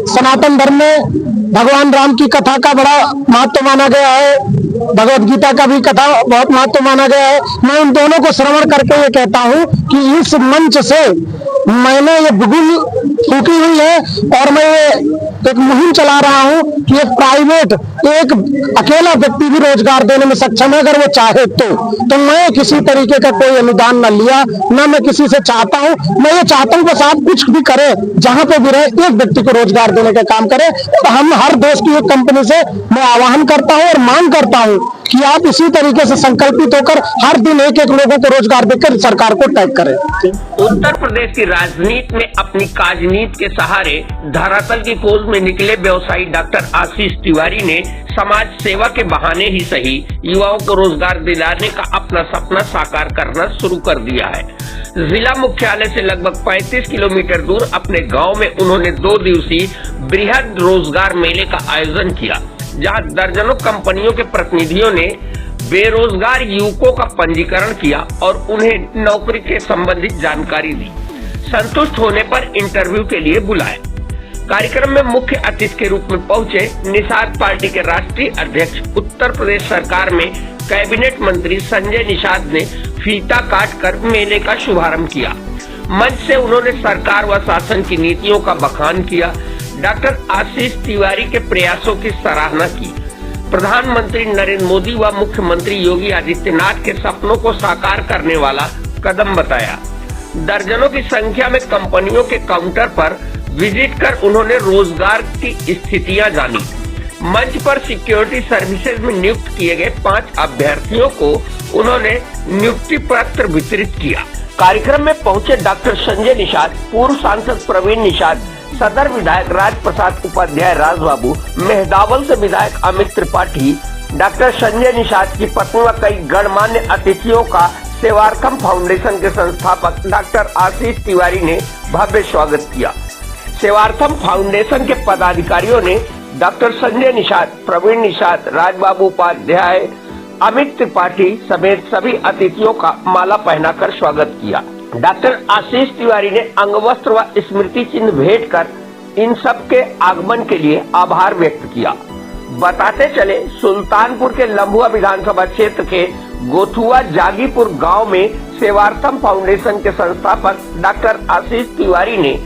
सनातन धर्म में भगवान राम की कथा का बड़ा महत्व माना गया है, भगवत गीता का भी कथा बहुत महत्व माना गया है। मैं इन दोनों को श्रवण करके ये कहता हूँ कि इस मंच से मैंने ये बिगुल फूकी हुई है और मैं ये एक मुहिम चला रहा हूँ कि एक प्राइवेट, एक अकेला व्यक्ति भी रोजगार देने में सक्षम है अगर वो चाहे तो मैं किसी तरीके का कोई अनुदान न लिया, न मैं किसी से चाहता हूँ। मैं ये चाहता हूँ बस आप कुछ भी करें, जहां पे भी रहे एक व्यक्ति को रोजगार देने का काम करें। तो हम हर देश की एक कंपनी से मैं आह्वान करता हूँ और मांग करता हूँ कि आप इसी तरीके से संकल्पित होकर हर दिन एक एक लोगों को रोजगार देकर सरकार को टैग करें। उत्तर प्रदेश की राजनीति में अपनी काजनीति के सहारे धरातल की खोज में निकले व्यवसायी डॉक्टर आशीष तिवारी ने समाज सेवा के बहाने ही सही युवाओं को रोजगार दिलाने का अपना सपना साकार करना शुरू कर दिया है। जिला मुख्यालय से लगभग 35 किलोमीटर दूर अपने गांव में उन्होंने 2 दिवसीय बृहद रोजगार मेले का आयोजन किया, जहां दर्जनों कंपनियों के प्रतिनिधियों ने बेरोजगार युवकों का पंजीकरण किया और उन्हें नौकरी के संबंधित जानकारी दी। संतुष्ट होने पर इंटरव्यू के लिए बुलाया। कार्यक्रम में मुख्य अतिथि के रूप में पहुंचे निषाद पार्टी के राष्ट्रीय अध्यक्ष, उत्तर प्रदेश सरकार में कैबिनेट मंत्री संजय निषाद ने फीता काटकर मेले का शुभारंभ किया। मंच से उन्होंने सरकार व शासन की नीतियों का बखान किया। डॉक्टर आशीष तिवारी के प्रयासों की सराहना की। प्रधानमंत्री नरेंद्र मोदी व मुख्यमंत्री योगी आदित्यनाथ के सपनों को साकार करने वाला कदम बताया। दर्जनों की संख्या में कंपनियों के काउंटर पर विजिट कर उन्होंने रोजगार की स्थितियां जानी। मंच पर सिक्योरिटी सर्विसेज में नियुक्त किए गए 5 अभ्यर्थियों को उन्होंने नियुक्ति पत्र वितरित किया। कार्यक्रम में पहुंचे डॉक्टर संजय निषाद, पूर्व सांसद प्रवीण निषाद, सदर विधायक राजप्रसाद उपाध्याय राजबाबू, मेहदावल से विधायक अमित त्रिपाठी, डॉक्टर संजय निषाद की पत्नी व कई गणमान्य अतिथियों का सेवार्थम फाउंडेशन के संस्थापक डॉक्टर आशीष तिवारी ने भव्य स्वागत किया। सेवार्थम फाउंडेशन के पदाधिकारियों ने डॉक्टर संजय निषाद, प्रवीण निषाद, राजबाबू उपाध्याय, अमित त्रिपाठी समेत सभी अतिथियों का माला पहनाकर स्वागत किया। डॉक्टर आशीष तिवारी ने अंगवस्त्र व स्मृति चिन्ह भेंट कर इन सब के आगमन के लिए आभार व्यक्त किया। बताते चले, सुल्तानपुर के लम्बुआ विधानसभा क्षेत्र के गोथुआ जागीपुर गांव में सेवार्थम फाउंडेशन के संस्थापक डॉक्टर आशीष तिवारी ने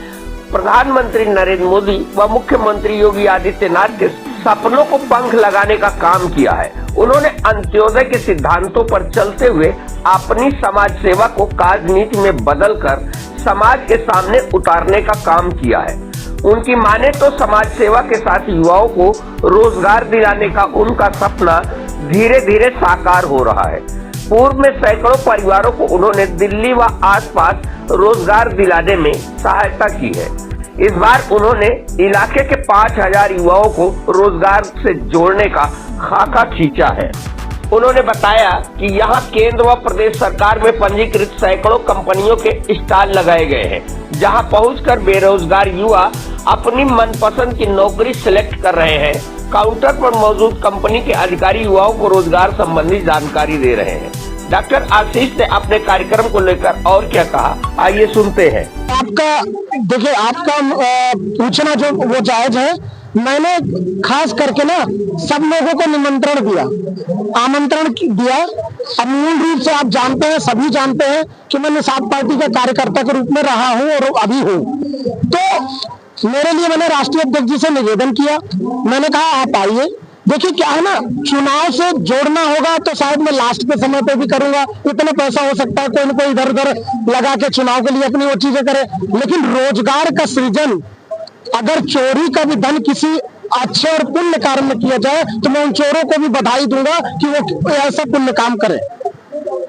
प्रधानमंत्री नरेंद्र मोदी व मुख्यमंत्री योगी आदित्यनाथ के सपनों को पंख लगाने का काम किया है। उन्होंने अंत्योदय के सिद्धांतों पर चलते हुए अपनी समाज सेवा को राजनीति में बदलकर समाज के सामने उतारने का काम किया है। उनकी माने तो समाज सेवा के साथ युवाओं को रोजगार दिलाने का उनका सपना धीरे धीरे साकार हो रहा है। पूर्व में सैकड़ों परिवारों को उन्होंने दिल्ली व आसपास रोजगार दिलाने में सहायता की है। इस बार उन्होंने इलाके के 5000 युवाओं को रोजगार से जोड़ने का खाका खींचा है। उन्होंने बताया कि यहाँ केंद्र व प्रदेश सरकार में पंजीकृत सैकड़ों कंपनियों के स्टॉल लगाए गए हैं, जहाँ पहुंचकर बेरोजगार युवा अपनी मनपसंद की नौकरी सिलेक्ट कर रहे हैं। काउंटर पर मौजूद कंपनी के अधिकारी युवाओं को रोजगार संबंधी जानकारी दे रहे हैं। डॉक्टर आशीष ने अपने कार्यक्रम को लेकर और क्या कहा, आइए सुनते हैं। देखिए, आपका पूछना जो वो जायज है। मैंने खास करके ना सब लोगों को निमंत्रण दिया, आमंत्रण दिया। अब मूल रूप से आप जानते हैं, सभी जानते हैं कि मैं निषाद पार्टी का कार्यकर्ता के रूप में रहा हूं और अभी हूं। तो मेरे लिए मैंने राष्ट्रीय अध्यक्ष जी से निवेदन किया। मैंने कहा आप आइए। देखिए क्या है ना, चुनाव से जोड़ना होगा तो शायद मैं लास्ट के समय पे भी करूंगा। इतना पैसा हो सकता है कोई न कोई इधर उधर लगा के चुनाव के लिए अपनी वो चीजें करे, लेकिन रोजगार का सृजन अगर चोरी का भी धन किसी अच्छे और पुण्य कार्य में किया जाए तो मैं उन चोरों को भी बधाई दूंगा कि वो ऐसा पुण्य काम करे।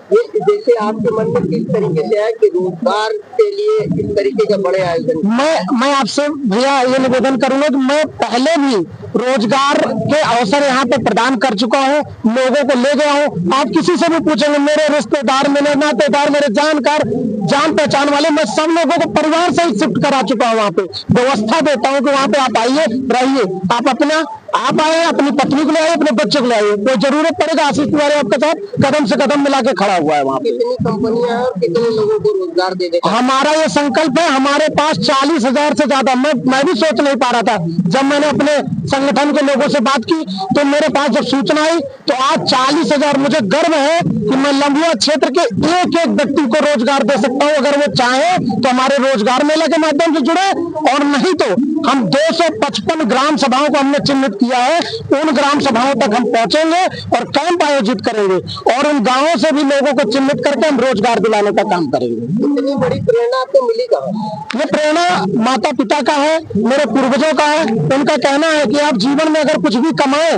जैसे आपके मन में किस तरीके से है कि रोजगार के लिए इस तरीके का बड़े आयोजन, मैं आपसे भैया ये निवेदन करूंगा कि मैं पहले भी रोजगार के अवसर यहाँ पे प्रदान कर चुका हूँ, लोगों को ले गया हूँ। आप किसी से भी पूछेंगे, मेरे रिश्तेदार, मेरे नातेदार, मेरे जानकार, जान पहचान वाले, मैं सब लोगों को परिवार से शिफ्ट करा चुका हूँ। वहाँ पे व्यवस्था देता हूँ कि वहाँ पे आप आइए, रहिए, आप अपना आप आए, अपनी पत्नी को ले आए, अपने बच्चे को ले आए, कोई जरूरत पड़ेगा आशीष तिवारी आपके साथ कदम से कदम मिला के खड़ा हुआ है वहाँ पे। कितनी कंपनियां हैं और कितने लोगों को रोजगार दे देगा? हमारा ये संकल्प है, हमारे पास 40,000 से ज्यादा, मैं भी सोच नहीं पा रहा था। जब मैंने अपने संगठन के लोगों से बात की तो मेरे पास जब सूचना आई तो आज 40,000, मुझे गर्व है कि मैं लंबुआ क्षेत्र के एक एक व्यक्ति को रोजगार दे सकता हूँ। अगर वो चाहे तो हमारे रोजगार मेला के माध्यम से जुड़े, और नहीं तो हम 255 ग्राम सभाओं को हमने चिन्हित किया है, उन ग्राम सभाओं तक हम पहुंचेंगे और कैंप आयोजित करेंगे और उन गांवों से भी लोगों को चिन्हित करके हम रोजगार दिलाने का काम करेंगे। इतनी बड़ी प्रेरणा आपको मिली कहाँ? ये प्रेरणा माता पिता का है, मेरे पूर्वजों का है। उनका कहना है कि आप जीवन में अगर कुछ भी कमाएं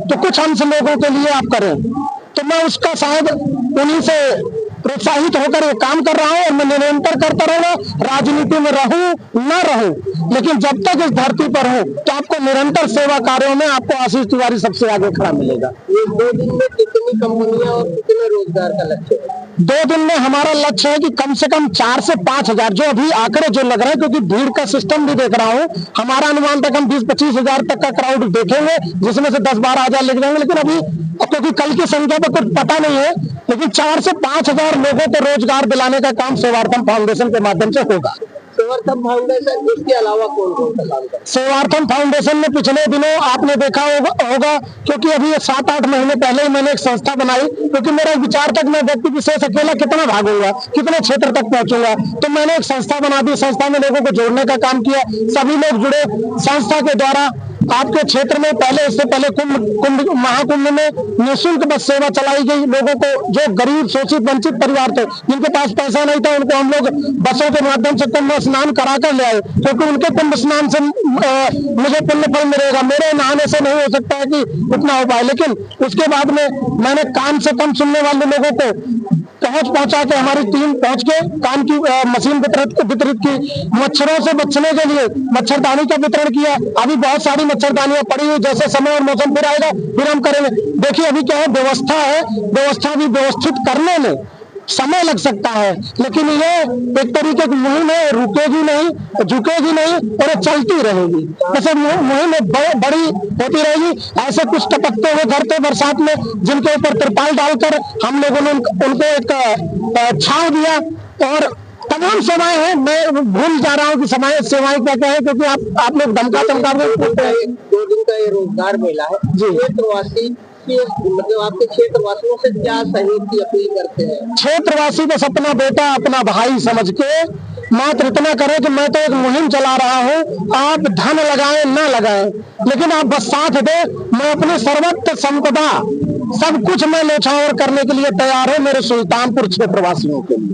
तो कुछ अंश लोगों के लिए आप करें, तो मैं उसका शायद उन्हीं से प्रोत्साहित होकर ये काम कर रहा हूँ और मैं निरंतर करता रहूंगा। राजनीति में रहूं ना रहूं, लेकिन जब तक इस धरती पर हूं तो आपको निरंतर सेवा कार्यों में आपको आशीष तिवारी सबसे आगे खड़ा मिलेगा। ये 2 दिन में कितनी कंपनियां और कितने रोजगार का लक्ष्य है? 2 दिन में हमारा लक्ष्य है कि कम से कम 4 से 5 हजार, जो अभी आंकड़े जो लग रहे हैं, क्योंकि भीड़ का सिस्टम भी देख रहा हूँ, हमारा अनुमान तक हम 20-25 हजार तक का क्राउड देखेंगे, जिसमें से 10-12 हजार लेके जाएंगे। लेकिन अभी क्योंकि कल की संख्या पर कुछ पता नहीं है, लेकिन 4 से 5 हजार लोगों को रोजगार दिलाने का काम सेवार्थम फाउंडेशन के माध्यम से होगा। सेवार्थम फाउंडेशन, इसके अलावा कौन कौन सा काम करता है? सेवार्थम फाउंडेशन में पिछले दिनों आपने देखा होगा, क्योंकि अभी 7-8 महीने पहले ही मैंने एक संस्था बनाई, क्योंकि मेरा विचार तक मैं व्यक्ति विशेष अकेला कितना भागूंगा, कितने क्षेत्र तक पहुंचूंगा, तो मैंने एक संस्था बना दी। संस्था में लोगों को जोड़ने का काम किया, सभी लोग जुड़े। संस्था के द्वारा आपके क्षेत्र में इससे पहले महाकुंभ में निःशुल्क बस सेवा चलाई गई। लोगों को जो गरीब शोषित वंचित परिवार थे, जिनके पास पैसा नहीं था, उनको हम लोग बसों के माध्यम से कुंभ स्नान करा कर ले आए, क्योंकि उनके कुंभ स्नान से मुझे पुण्य फल मिलेगा। मेरे नहाने से नहीं हो सकता है कि उतना हो पाए। लेकिन उसके बाद में मैंने कान से कम सुनने वाले लोगों को पहुंचा के हमारी टीम पहुंच के कान की मशीन वितरित की। मच्छरों से बचने के लिए मच्छरदानी का वितरण किया। अभी बहुत सारी मच्छरदानियां पड़ी हुई, जैसे समय और मौसम फिर आएगा फिर हम करेंगे। देखिए अभी क्या है, व्यवस्था भी व्यवस्थित करने में समय लग सकता है, लेकिन ये एक तरीके की मुहिम है, रुकेगी नहीं, झुकेगी नहीं और ये चलती रहेगी। ऐसे मुहिम बड़ी होती रहेगी। ऐसे कुछ टपकते हुए घर थे बरसात में, जिनके ऊपर तिरपाल डालकर हम लोगों ने उनको एक छाव दिया, और तमाम सेवाएं हैं। मैं भूल जा रहा हूँ कि सेवाएं क्या क्या है, क्योंकि आप लोग दमका 2 दिन का ये रोजगार मेला है जी। क्षेत्रवासी मतलब आपके क्षेत्रवासियों से क्या सहयोग की अपील करते हैं? क्षेत्रवासी बस अपना बेटा अपना भाई समझ के मात्र इतना करें कि मैं तो एक मुहिम चला रहा हूँ, आप धन लगाएं ना लगाएं, लेकिन आप बस साथ दे। मैं अपनी सर्वत्र संपदा सब कुछ मैं न्यौछावर करने के लिए तैयार हूँ मेरे सुल्तानपुर क्षेत्रवासियों के लिए।